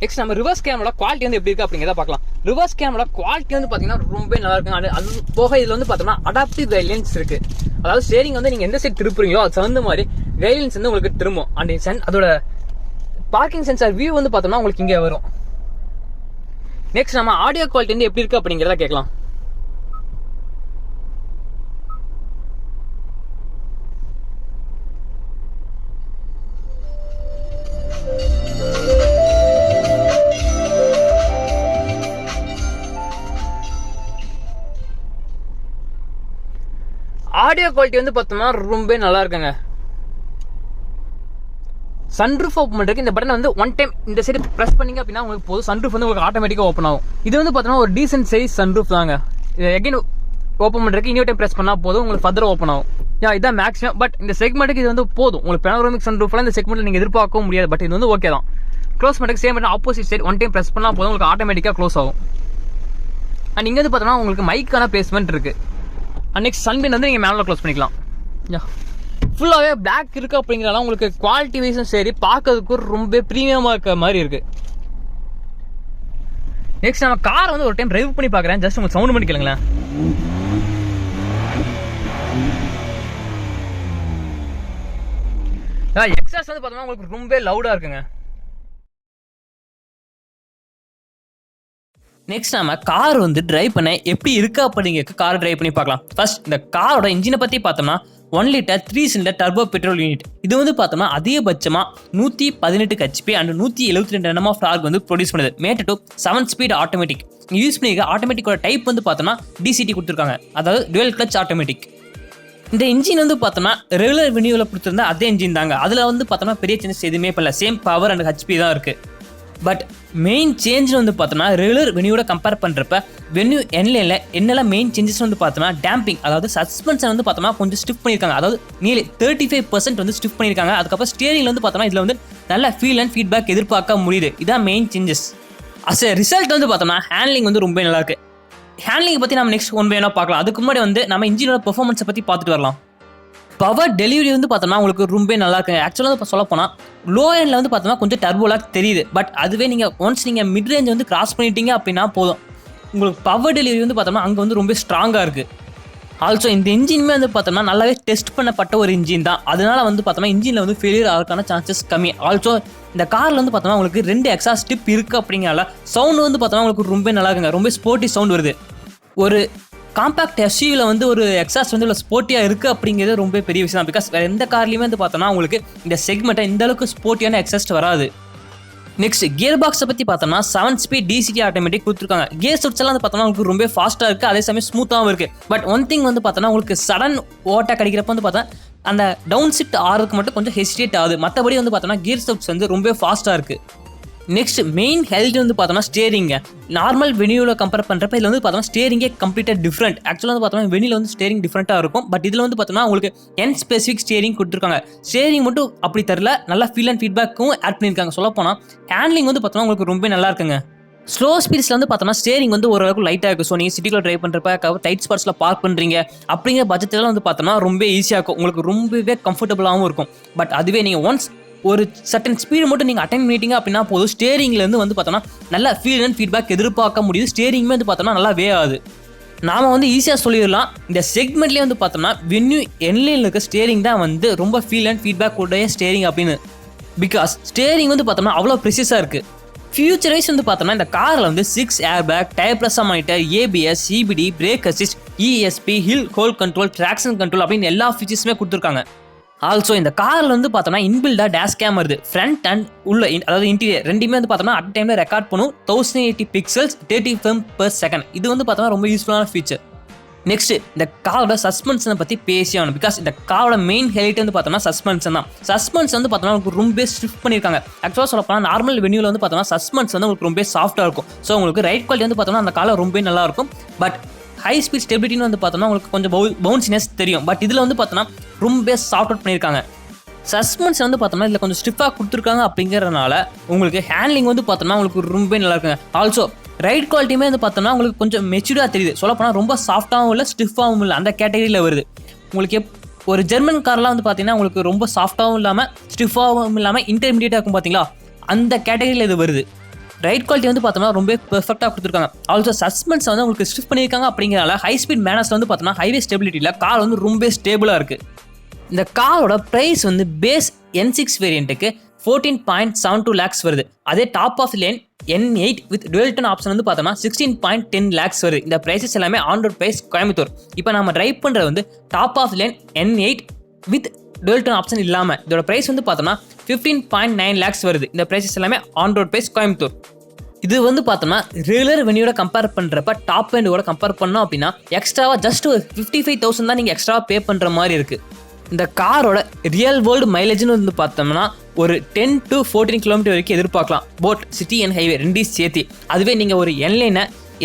நெக்ஸ்ட் நம்ம ரிவர்ஸ் கேமரோட குவாலிட்டி வந்து எப்படி இருக்கு அப்படிங்கிறத பார்க்கலாம். ரிவர்ஸ் கேமரோட குவாலிட்டி வந்து பாத்தீங்கன்னா ரொம்ப நல்லா இருக்கு. அது போக இதுல வந்து பார்த்தோம்னா அடாப்டிவ் கைட்லைன்ஸ் இருக்கு. அதாவது ஸ்டேரிங் வந்து நீங்க எந்த சைடு திருப்புறீங்களோ அது தகுந்த மாதிரி கைட்லைன்ஸ் வந்து உங்களுக்கு திரும்பும். அண்ட் அதோட பார்க்கிங் சென்சார் வியூ வந்து பார்த்தோம்னா உங்களுக்கு இங்கே வரும். நெக்ஸ்ட் நம்ம ஆடியோ குவாலிட்டி வந்து எப்படி இருக்கு அப்படிங்கிறத கேட்கலாம். ஆடியோ குவாலிட்டி வந்து பார்த்தோம்னா ரொம்ப நல்லா இருக்குங்க. சன்ரூஃப் ஓப்பன் பண்ணுறதுக்கு இந்த பட்டன் வந்து ஒன் டைம் இந்த சைடு ப்ரெஸ் பண்ணிங்க அப்படின்னா உங்களுக்கு போதும், சன்ரூஃப் வந்து உங்களுக்கு ஆட்டோமேட்டிக்காக ஓப்பன் ஆகும். இது வந்து பார்த்தோம்னா ஒரு டீசென்ட் சைஸ் சன்ரூஃப் தாங்க. இது எகைன் ஓப்பன் பண்ணுறதுக்கு இன்னொரு டைம் ப்ரெஸ் பண்ணால் போதும், உங்களுக்கு ஃபர்தர் ஓப்பன் ஆகும். இதான் மேக்ஸிமம். பட் இந்த செக்மெண்ட்டுக்கு இது வந்து போதும். உங்களுக்கு பேனோராமிக் சன்ரூஃப்லாம் இந்த செக்மெண்ட்டில் நீங்கள் எதிர்பார்க்கவும் முடியாது. பட் இது வந்து ஓகே தான். க்ளோஸ் பண்ணுறதுக்கு same button opposite side one time press பண்ணால் போதும், உங்களுக்கு ஆட்டோமேட்டிக்காக க்ளோஸ் ஆகும். அண்ட் இங்கே வந்து பார்த்தோம்னா உங்களுக்கு மைக்கான பிளேஸ்மெண்ட் இருக்குது. அண்ட் நெக்ஸ்ட் சன்பின் வந்து நீங்கள் மேலே க்ளோஸ் பண்ணிக்கலாம். ஃபுல்லாகவே பிளாக் இருக்குது அப்படிங்கிறனால உங்களுக்கு குவாலிட்டி வைஸும் சரி பார்க்கறதுக்கு ரொம்ப ப்ரீமியமாக இருக்க மாதிரி இருக்குது. நெக்ஸ்ட் நம்ம காரை வந்து ஒரு டைம் டிரைவ் பண்ணி பார்க்குறேன். ஜஸ்ட் உங்களுக்கு சவுண்ட் பண்ணி கேளுங்களேன். எக்ஸாஸ் வந்து பார்த்தோம்னா உங்களுக்கு ரொம்ப லவுடாக இருக்குங்க. நெக்ஸ்ட் நம்ம கார் வந்து டிரைவ் பண்ண எப்படி இருக்கு அப்படிங்கிறதுக்கு கார் டிரைவ் பண்ணி பார்க்கலாம். ஃபர்ஸ்ட் இந்த காரோட இன்ஜினை பற்றி பார்த்தோம்னா 1 litre 3 cylinder turbo petrol unit. இது வந்து பார்த்தோம்னா அதிகபட்சமாக 118 HP and 172 Nm of torque வந்து ப்ரொடியூஸ் பண்ணுது. Mated to 7 speed automatic. Use பண்ணிக்க ஆட்டோமேட்டிக்கோட டைப் வந்து பார்த்தோம்னா டிசிடி கொடுத்துருக்காங்க, அதாவது டுவெல் கிளச் ஆட்டோமேட்டிக். இந்த இன்ஜின் வந்து பார்த்தோம்னா ரெகுலர் வென்யூவில் கொடுத்துருந்தா அதே இன்ஜின் தாங்க. அதில் வந்து பார்த்தோம்னா பெரிய சேஞ்சஸ் எதுவுமே பண்ணல, சேம் பவர் அண்ட் HP தான் இருக்குது. பட் மெயின் சேஞ்ச் வந்து பார்த்தோம்னா ரெகுலர் வென்யூட கம்பேர் பண்ணுறப்ப வென்யூ என்லைனில் என்னெல்லாம் மெயின் சேஞ்சஸ் வந்து பார்த்தோம்னா டேம்பிங், அதாவது சஸ்பென்ஷன் வந்து பார்த்தோம்னா கொஞ்சம் ஸ்டிஃப் பண்ணியிருக்காங்க. அதாவது நியர்லி 35% வந்து ஸ்டிஃப் பண்ணியிருக்காங்க. அதுக்கப்புறம் ஸ்டியரிங்கில் வந்து பார்த்தோம்னா இதில் வந்து நல்ல ஃபீல் அண்ட் ஃபீட்பேக் எதிர்பார்க்க முடியுது. இதான் main changes. As a result வந்து பார்த்தோம்னா ஹேண்ட்லிங் வந்து ரொம்ப நல்லாயிருக்கு. ஹேண்ட்லிங் பற்றி நம்ம நெக்ஸ்ட் ஒன் வேணா பார்க்கலாம். அதுக்கு முன்னாடி வந்து நம்ம இன்ஜினோட பெர்ஃபார்மன்ஸை பற்றி பார்த்துட்டு வரலாம். பவர் டெலிவரி வந்து பார்த்தோம்னா உங்களுக்கு ரொம்ப நல்லா இருக்குங்க. ஆக்சுவலாக இப்போ சொல்ல போனால் லோ எண்டில் வந்து பார்த்தோம்னா கொஞ்சம் டர்போலாக தெரியுது. பட் அதுவே நீங்கள் ஒன்ஸ் நீங்கள் மிட் ரேஞ்ச் வந்து கிராஸ் பண்ணிட்டீங்க அப்படின்னா போதும், உங்களுக்கு பவர் டெலிவரி வந்து பார்த்தோம்னா அங்கே வந்து ரொம்ப ஸ்ட்ராங்காக இருக்குது. ஆல்சோ இந்த இன்ஜினுமே வந்து பார்த்தோம்னா நல்லாவே டெஸ்ட் பண்ணப்பட்ட ஒரு இன்ஜின் தான். அதனால வந்து பார்த்தோம்னா இன்ஜினில் வந்து ஃபெயிலியர் ஆகிறதுக்கான சான்சஸ் கம்மி. ஆல்சோ இந்த காரில் வந்து பார்த்தோம்னா உங்களுக்கு 2 எக்ஸாஸ்ட் டிப் இருக்குது அப்படிங்கிறனால சவுண்ட் வந்து பார்த்தோம்னா உங்களுக்கு ரொம்ப நல்லா இருக்குங்க. ரொம்ப ஸ்போர்ட்டி சவுண்ட் வருது. ஒரு காம்பேக்ட் எஸ்யூவியில் வந்து ஒரு எக்ஸாஸ்ட் வந்து ஸ்போர்ட்டியாக இருக்குது அப்படிங்கிறது ரொம்ப பெரிய விஷயம் தான். பிகாஸ் வேறு எந்த கார்லையுமே வந்து பார்த்தோம்னா உங்களுக்கு இந்த செக்மெண்ட்டை இந்த அளவுக்கு ஸ்போர்ட்டியான எக்ஸாஸ்ட் வராது. நெக்ஸ்ட் கியர் பாக்ஸை பற்றி பார்த்தோம்னா 7 ஸ்பீட் டிசிடி ஆட்டோமேட்டிக் கொடுத்துருக்காங்க. கியர் ஷிஃப்ட்ஸ் எல்லாம் வந்து பார்த்தோம்னா உங்களுக்கு ரொம்ப ஃபாஸ்ட்டாக இருக்குது, அதே சமயம் ஸ்மூத்தாகவும் இருக்குது. பட் ஒன் திங் வந்து பார்த்தோம்னா உங்களுக்கு சடன் ஓட்டா கிடைக்கிறப்ப வந்து பார்த்தா அந்த டவுன் ஷிஃப்ட் ஆறதுக்கு மட்டும் கொஞ்சம் ஹெசிடேட் ஆகுது. மற்றபடி வந்து பார்த்தோம்னா கியர் ஷிஃப்ட்ஸ் வந்து ரொம்ப ஃபாஸ்ட்டாக இருக்குது. நெக்ஸ்ட் மெயின் ஹெல்த் வந்து பார்த்தோம்னா ஸ்டேரிங்க. நார்மல் வெனியூவில் கம்பேர் பண்ணுறப்ப இதில் வந்து பார்த்தோம்னா ஸ்டேரிங்கே கம்ப்ளீட்டாக டிஃப்ரெண்ட். ஆக்சுவலாக வந்து பார்த்தோம்னா வெனியில் வந்து ஸ்டேரிங் டிஃப்ரெண்ட்டாக இருக்கும். பட் இதில் வந்து பார்த்தோம்னா உங்களுக்கு என் ஸ்பெசிஃபிக் ஸ்டேரிங் கொடுத்துருக்காங்க. ஸ்டேரிங் மட்டும் அப்படி தரல, நல்லா ஃபீல் அண்ட் ஃபீட்பேக்கும் ஆட் பண்ணியிருக்காங்க. சொல்லப்போனால் ஹேண்ட்லிங் வந்து பார்த்தோம்னா உங்களுக்கு ரொம்ப நல்லா இருக்குங்க. ஸ்லோ ஸ்பீட்ஸில் வந்து பார்த்தோம்னா ஸ்டேரிங் வந்து ஓரளவுக்கு லைட்டாக இருக்குது. ஸோ நீங்கள் சிட்டிக்குள்ள ட்ரைவ் பண்ணுறப்ப டைட் ஸ்பாட்ஸில் பார்க் பண்ணுறீங்க அப்படிங்கிற பட்ஜெட்டில் வந்து பார்த்தோம்னா ரொம்ப ஈஸியாக இருக்கும், உங்களுக்கு ரொம்பவே கம்ஃபர்டபுளாகவும் இருக்கும். பட் அதுவே நீங்கள் ஒன்ஸ் ஒரு சர்டன் ஸ்பீடு மட்டும் நீங்கள் அட்டைன் பண்ணிட்டீங்க அப்படின்னா போதும், ஸ்டேரிங்லேருந்து வந்து பார்த்தோன்னா நல்ல ஃபீல் அண்ட் ஃபீட்பேக் எதிர்பார்க்க முடியுது. ஸ்டேரிங்குமே வந்து பார்த்தோன்னா நல்லா வே ஆகுது. நாம் வந்து ஈஸியாக சொல்லிடலாம், இந்த செக்மெண்ட்லேயே வந்து பார்த்தோம்னா வென்யூ என்லைனில் இருக்க ஸ்டேரிங் தான் வந்து ரொம்ப ஃபீல் அண்ட் ஃபீட்பேக் உடைய ஸ்டேரிங் அப்படின்னு. பிகாஸ் ஸ்டேரிங் வந்து பார்த்தோம்னா அவ்வளோ ப்ரிசிஸாக இருக்குது. ஃபியூச்சர் வைஸ் வந்து பார்த்தோம்னா இந்த காரில் வந்து 6 air bag, tyre pressure monitor, ABS, CBD, brake assist, ESP, hill hold control, traction control அப்படின்னு எல்லா ஃபீச்சர்ஸுமே கொடுத்துருக்காங்க. ஆல்சோ இந்த காரில் வந்து பார்த்தோம்னா இன்பில்டா டேஷ் கேம் வருது. ஃப்ரண்ட் அண்ட் உள்ள அதாவது இன்டீரியர் ரெண்டுமே வந்து பார்த்தோம்னா அட் டைமில் ரெக்கார்ட் பண்ணும். 1080 பிக்சல்ஸ் 30 frames/second. இது வந்து பார்த்தோம்னா ரொம்ப யூஸ்ஃபுல்லான ஃபீச்சர். நெக்ஸ்ட் இந்த காரோட சஸ்பென்ஷனை பற்றி பேசி ஆகணும். பிகாஸ் இந்த காரோட மெயின் ஹைலைட் வந்து பார்த்தோம்னா சஸ்பென்ஷன் தான். சஸ்பென்ஸ் வந்து பார்த்தோம்னா உங்களுக்கு ரொம்ப ஸ்டிஃப்ட் பண்ணியிருக்காங்க. ஆக்சுவலாக சொல்லப்போனால் நார்மல் வென்யூவில் வந்து பார்த்தோம்னா சஸ்பென்ஸ் வந்து உங்களுக்கு ரொம்ப சாஃப்ட்டாக இருக்கும். ஸோ உங்களுக்கு ரைட் குவாலிட்டி வந்து பார்த்தோம்னா அந்த காரில் ரொம்ப நல்லா இருக்கும். பட் ஹை ஸ்பீட் ஸ்டெபிலிட்டின்னு வந்து பார்த்தோம்னா உங்களுக்கு கொஞ்சம் பவுன்சினஸ் தெரியும். பட் இதில் வந்து பார்த்தோம்னா ரொம்ப சாஃப்ட் அவுட் பண்ணியிருக்காங்க. சஸ்பென்ஸ் வந்து பார்த்தோம்னா இதில் கொஞ்சம் ஸ்டிஃபாக கொடுத்துருக்காங்க. அப்படிங்கிறதுனால உங்களுக்கு ஹேண்ட்லிங் வந்து பார்த்தோம்னா உங்களுக்கு ரொம்ப நல்லா இருக்குங்க. ஆல்சோ ரைட் குவாலிட்டியுமே வந்து பார்த்தோம்னா உங்களுக்கு கொஞ்சம் மெச்சூர்டாக தெரியுது. சொல்லப்போனால் ரொம்ப சாஃப்டாகவும் இல்லை, ஸ்டிஃபாகவும் இல்லை, அந்த கேட்டகரியில் வருது. உங்களுக்கு ஒரு ஜெர்மன் கார்லாம் வந்து பார்த்தீங்கன்னா உங்களுக்கு ரொம்ப சாஃப்டாகவும் இல்லாமல் ஸ்டிஃபாகவும் இல்லாமல் இன்டர்மீடியட்டாக இருக்கும் பார்த்தீங்களா, அந்த கேட்டகரியில் இது வருது. ரைட் குவாலிட்டி வந்து பார்த்தோம்னா ரொம்ப பெர்ஃபெக்டாக கொடுத்துருக்காங்க. ஆல்சோ சஸ்பென்ஸ் வந்து உங்களுக்கு ஸ்டிஃப்ட் பண்ணியிருக்காங்க. அப்படிங்கிறனால ஹை ஸ்பீட் மேனர்ஸில் வந்து பார்த்தோம்னா ஹைவே ஸ்டெபிலிட்டியில் கார் வந்து ரொம்ப ஸ்டேபிளாக இருக்குது. இந்த காரோட ப்ரைஸ் வந்து பேஸ் N6 வேரியண்ட்டுக்கு 14.72 lakhs வருது. அதே top of line N8 with dual tone option வந்து பார்த்தோம்னா 16.10 lakhs வருது. இந்த ப்ரைஸஸ் எல்லாமே ஆன் ரோட் ப்ரைஸ் கோயம்புத்தூர். இப்போ நம்ம ட்ரைவ் பண்ணுறது வந்து top of line N8 with dual tone option இல்லாமல் இதோட ப்ரைஸ் வந்து பார்த்தோம்னா 15.9 lakhs வருது. இந்த ப்ரைஸஸ் எல்லாமே ஆன் ரோட் ப்ரைஸ் கோயம்புத்தூர். இது வந்து பார்த்தோம்னா ரெகுலர் வென்யூட கம்பேர் பண்ணுறப்ப டாப் எண்டோட கம்பேர் பண்ணோம் அப்படின்னா எக்ஸ்ட்ராவாக ஜஸ்ட் ஒரு 55,000 தான் நீங்கள் எக்ஸ்ட்ராவாக பே பண்ணுற மாதிரி இருக்குது. இந்த காரோட ரியல் வேர்ல்டு மைலேஜ்னு வந்து பார்த்தோம்னா ஒரு 10 to 14 கிலோமீட்டர் வரைக்கும் எதிர்பார்க்கலாம், போட் சிட்டி அண்ட் ஹைவே ரெண்டையும் சேர்த்து. அதுவே நீங்கள் ஒரு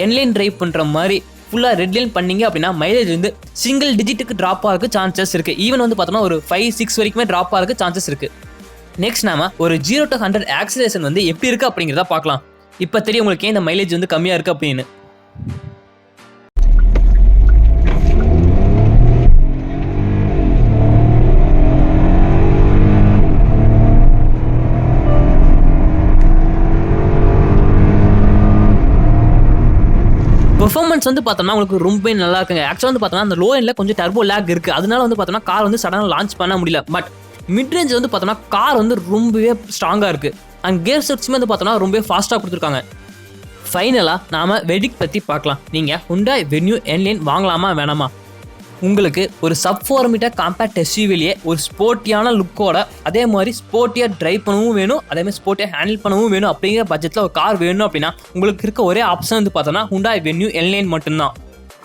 என்லைன் ட்ரைவ் பண்ணுற மாதிரி ஃபுல்லாக ரெட் லைன் பண்ணீங்க அப்படின்னா மைலேஜ் வந்து சிங்கிள் டிஜிட்டுக்கு ட்ராப் ஆகிறதுக்கு சான்சஸ் இருக்குது. ஈவன் வந்து பார்த்தோம்னா ஒரு 5-6 வரைக்குமே ட்ராப் ஆகிறதுக்கு சான்சஸ் இருக்குது. நெக்ஸ்ட் நாம ஒரு 0 to 100 ஆக்சிலரேஷன் வந்து எப்படி இருக்குது அப்படிங்கிறத பார்க்கலாம். இப்போ தெரியும் உங்களுக்கு ஏன் இந்த மைலேஜ் வந்து கம்மியாக இருக்குது அப்படின்னு. பெர்ஃபார்மன்ஸ் வந்து பார்த்தோம்னா உங்களுக்கு ரொம்ப நல்லா இருக்குங்க. ஆக்சுவலாக வந்து பார்த்தோம்னா அந்த லோ எண்டில் கொஞ்சம் டர்போ லேக் இருக்குது. அதனால வந்து பார்த்தோம்னா கார் வந்து சடனாக லான்ச் பண்ண முடியல. பட் மிட் ரேஞ்ச் வந்து பார்த்தோம்னா கார் வந்து ரொம்பவே ஸ்ட்ராங்காக இருக்குது. அண்ட் கியர் ஷிஃப்ட்ஸுமே வந்து பார்த்தோம்னா ரொம்ப ஃபாஸ்ட்டாக கொடுத்துருக்காங்க. ஃபைனலாக நாம் வெர்டிக்ட் பற்றி பார்க்கலாம். நீங்கள் Hyundai வென்யூ என்லைன் வாங்கலாமா வேணாமா? உங்களுக்கு ஒரு சப் 4 மீட்டர் காம்பேக்ட் எஸ்யூவிலேயே ஒரு ஸ்போர்ட்டியான லுக்கோட அதே மாதிரி ஸ்போர்ட்டியாக ட்ரைவ் பண்ணவும் வேணும், அதே மாதிரி ஸ்போர்ட்டியாக ஹேண்டில் பண்ணவும் வேணும் அப்படிங்கிற பட்ஜெட்டில் ஒரு கார் வேணும் அப்படின்னா உங்களுக்கு இருக்க ஒரே ஆப்ஷன் வந்து பார்த்தோம்னா Hyundai வென்யூ என்லைன் மட்டும்தான்.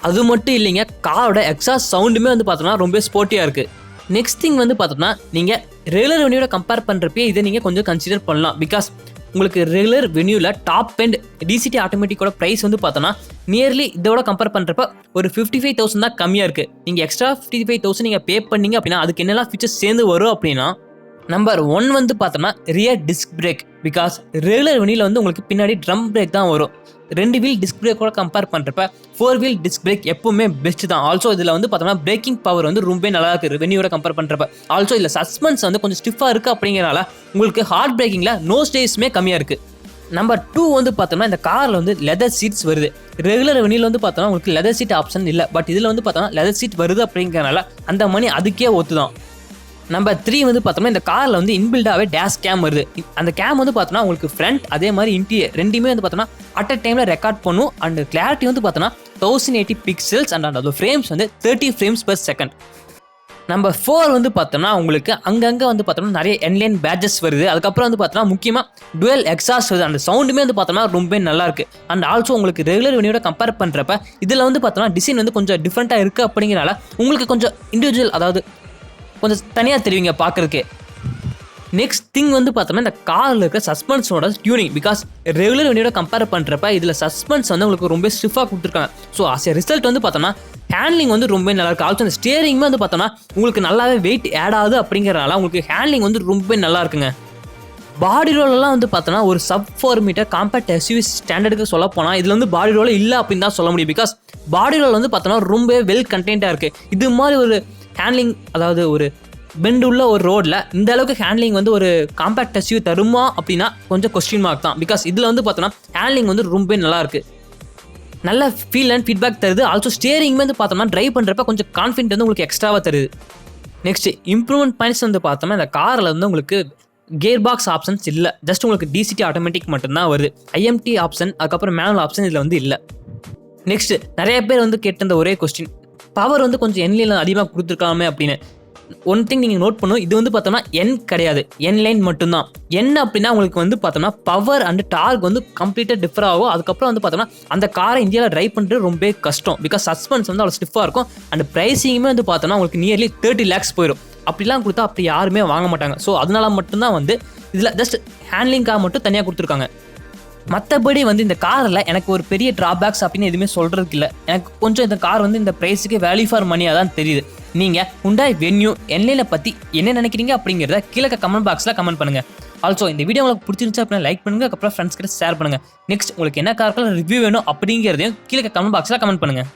அது மட்டும் இல்லைங்க, காரோட எக்ஸாஸ்ட் சவுண்டுமே வந்து பார்த்தோம்னா ரொம்ப ஸ்போர்ட்டியாக இருக்குது. நெக்ஸ்ட் திங் வந்து பார்த்தோம்னா நீங்கள் ரெகுலர் வென்யூட கம்பேர் பண்ணுறப்பே இதை நீங்கள் கொஞ்சம் கன்சிடர் பண்ணலாம். பிகாஸ் உங்களுக்கு ரெகுலர் வென்யூவில் டாப் எண்ட் டிசிடி ஆட்டோமேட்டிக்கோட ப்ரைஸ் வந்து பார்த்தோன்னா நியர்லி இதோட கம்பேர் பண்ணுறப்ப ஒரு 55,000 தான் கம்மியாக இருக்குது. நீங்கள் எக்ஸ்ட்ரா 55,000 நீங்கள் பே பண்ணீங்க அப்படின்னா அதுக்கு என்னெல்லாம் ஃபீச்சர்ஸ் சேர்ந்து வரும் அப்படின்னா, நம்பர் 1 வந்து பார்த்தோம்னா rear disc brake. Because regular வென்யூவில் வந்து உங்களுக்கு பின்னாடி ட்ரம் பிரேக் தான் வரும். 2 வீல் டிஸ்க் பிரேக்கோட கம்பேர் பண்ணுறப்ப 4 வீல் டிஸ்க் பிரேக் எப்பவுமே பெஸ்ட் தான். ஆல்சோ இதில் வந்து பார்த்தோம்னா பிரேக்கிங் பவர் வந்து ரொம்ப நல்லா இருக்குது வென்யூட கம்பேர் பண்ணுறப்ப. ஆல்சோ இதில் சஸ்பென்ஸ் வந்து கொஞ்சம் ஸ்டிஃபாக இருக்குது அப்படிங்கிறனால உங்களுக்கு ஹார்ட் பிரேக்கிங்கில் நோ ஸ்டேஜ்மே கம்மியாக இருக்குது. நம்பர் 2 வந்து பார்த்தோம்னா இந்த காரில் வந்து லெதர் சீட்ஸ் வருது. ரெகுலர் வென்யூவில் வந்து பார்த்தோம்னா உங்களுக்கு லெதர் சீட் ஆப்ஷன் இல்லை. பட் இதில் வந்து பார்த்தோம்னா லெதர் சீட் வருது அப்படிங்கிறனால அந்த மணி அதுக்கே ஒத்து தான். நம்பர் 3 வந்து பார்த்தோம்னா இந்த காரில் வந்து இன்பில்டாகவே டேஷ் கேம் வருது. அந்த கேம் வந்து பார்த்தோம்னா உங்களுக்கு ஃப்ரண்ட் அதே மாதிரி இன்டீரியர் ரெண்டுமே வந்து பார்த்தோம்னா அட் அ டைமில் ரெக்கார்ட் பண்ணும். அண்ட் கிளாரிட்டி வந்து பார்த்தோம்னா 1080 பிக்சல்ஸ் அண்ட் அந்த ஃப்ரேம்ஸ் வந்து 30 frames/second. நம்பர் 4 வந்து பார்த்தோம்னா உங்களுக்கு அங்கங்கே வந்து பார்த்தோம்னா நிறைய என்லைன் பேட்ஜஸ் வருது. அதுக்கப்புறம் வந்து பார்த்தோம்னா முக்கியமாக டுவெல் எக்ஸாஸ்ட் வருது. அந்த சவுண்டுமே வந்து பார்த்தோம்னா ரொம்ப நல்லா இருக்கு. அண்ட் ஆல்சோ உங்களுக்கு ரெகுலர் வெனியோட கம்பேர் பண்ணுறப்ப இதில் வந்து பார்த்தோம்னா டிசைன் வந்து கொஞ்சம் டிஃப்ரெண்ட்டாக இருக்குது. அப்படிங்கிறனால உங்களுக்கு கொஞ்சம் இண்டிவிஜுவல், அதாவது கொஞ்சம் தனியாக தெரிவிங்க பார்க்குறதுக்கு. நெக்ஸ்ட் திங் வந்து பார்த்தோம்னா இந்த காரில் இருக்க சஸ்பென்ஸோட டியூனிங். பிகாஸ் ரெகுலர் வெனியோட கம்பேர் பண்ணுறப்ப இதில் சஸ்பென்ஸ் வந்து உங்களுக்கு ரொம்ப ஸ்டிஃபாக கொடுத்துருக்காங்க. ஸோ அஸ் எ ரிசல்ட் வந்து பார்த்தோம்னா ஹேண்ட்லிங் வந்து ரொம்ப நல்லா இருக்குது. ஆல்சோ அந்த ஸ்டியரிங்குமே வந்து பார்த்தோம்னா உங்களுக்கு நல்லாவே வெயிட் ஆட் ஆகுது. அப்படிங்கிறனால உங்களுக்கு ஹேண்ட்லிங் வந்து ரொம்ப நல்லா இருக்குங்க. பாடி ரோலெல்லாம் வந்து பார்த்தோன்னா ஒரு sub 4 மீட்டர் காம்பேக்ட் எஸ்யூவி ஸ்டாண்டர்டுக்கு சொல்ல போனால் இதில் வந்து பாடி ரோல் இல்லை அப்படின்னு தான் சொல்ல முடியும். பிகாஸ் பாடி ரோல் வந்து பார்த்தோன்னா ரொம்ப வெல் கண்டென்ட்டாக இருக்குது. இது மாதிரி ஒரு ஹேண்ட்லிங், அதாவது ஒரு பெண்ட் உள்ள ஒரு ரோடில் இந்த அளவுக்கு ஹேண்ட்லிங் வந்து ஒரு காம்பேக்ட் எஸ்யூவி தருமா அப்படின்னா கொஞ்சம் கொஸ்டின் மார்க் தான். பிகாஸ் இதில் வந்து பார்த்தோன்னா ஹேண்ட்லிங் வந்து ரொம்ப நல்லா இருக்குது. நல்ல ஃபீல் அண்ட் ஃபீட்பேக் தருது. ஆல்சோ ஸ்டியரிங் வந்து பார்த்தோம்னா ட்ரைவ் பண்ணுறப்ப கொஞ்சம் கான்ஃபிடென்ட் வந்து உங்களுக்கு எக்ஸ்ட்ராவாக தருது. நெக்ஸ்ட் இம்ப்ரூவ்மெண்ட் பாயிண்ட்ஸ் வந்து பார்த்தோம்னா இந்த காரில் வந்து உங்களுக்கு கியர் பாக்ஸ் ஆப்ஷன்ஸ் இல்லை. ஜஸ்ட் உங்களுக்கு டிசிடி ஆட்டோமேட்டிக் மட்டும்தான் வருது. ஐஎம்டி ஆப்ஷன், அதுக்கப்புறம் மேனுவல் ஆப்ஷன் இதில் வந்து இல்லை. நெக்ஸ்ட் நிறைய பேர் வந்து கேட்டிருந்த ஒரே கொஸ்டின், பவர் வந்து கொஞ்சம் என்லைன் அதிகமாக கொடுத்துருக்காமே அப்படின்னு. ஒன் திங் நீங்கள் நோட் பண்ணும், இது வந்து பார்த்தோம்னா என் கிடையாது, என் லைன் மட்டும்தான். என்ன அப்படின்னா உங்களுக்கு வந்து பார்த்தோம்னா பவர் அண்ட் டார்க் வந்து கம்ப்ளீட்டாக டிஃபர் ஆகும். அதுக்கப்புறம் வந்து பார்த்தோம்னா அந்த காரை இந்தியாவில் ட்ரைவ் பண்ணுறது ரொம்ப கஷ்டம். பிகாஸ் சஸ்பென்ஸ் வந்து அவ்வளோ ஸ்டிஃபாக இருக்கும். அண்ட் ப்ரைஸிங்குமே வந்து பார்த்தோம்னா உங்களுக்கு நியர்லி 30 lakhs போயிடும். அப்படிலாம் கொடுத்தா அப்படி யாருமே வாங்க மாட்டாங்க. ஸோ அதனால மட்டும்தான் வந்து இதில் ஜஸ்ட் ஹேண்ட்லிங்காக மட்டும் தனியாக கொடுத்துருக்காங்க. மற்றபடி வந்து இந்த காரில் எனக்கு ஒரு பெரிய ட்ராபேக்ஸ் அப்படின்னு எதுவுமே சொல்கிறதுக்கு இல்லை. எனக்கு கொஞ்சம் இந்த கார் வந்து இந்த ப்ரைஸுக்கு வேல்யூ ஃபார் மணியாக தான் தெரியுது. நீங்கள் Hyundai Venue என்லைனை பற்றி என்ன நினைக்கிறீங்க அப்படிங்கிறத கீழே கமெண்ட் பாக்ஸில் கமெண்ட் பண்ணுங்கள். ஆல்சோ இந்த வீடியோ உங்களுக்கு பிடிச்சிருந்துச்சு அப்படின்னா லைக் பண்ணுங்கள். அதுக்கப்புறம் ஃப்ரெண்ட்ஸ் கிட்ட ஷேர் பண்ணுங்கள். நெக்ஸ்ட் உங்களுக்கு என்ன கார்கள் ரிவ்யூ வேணும் அப்படிங்கிறதையும் கீழே கமெண்ட் பாக்ஸில் கமெண்ட் பண்ணுங்கள்.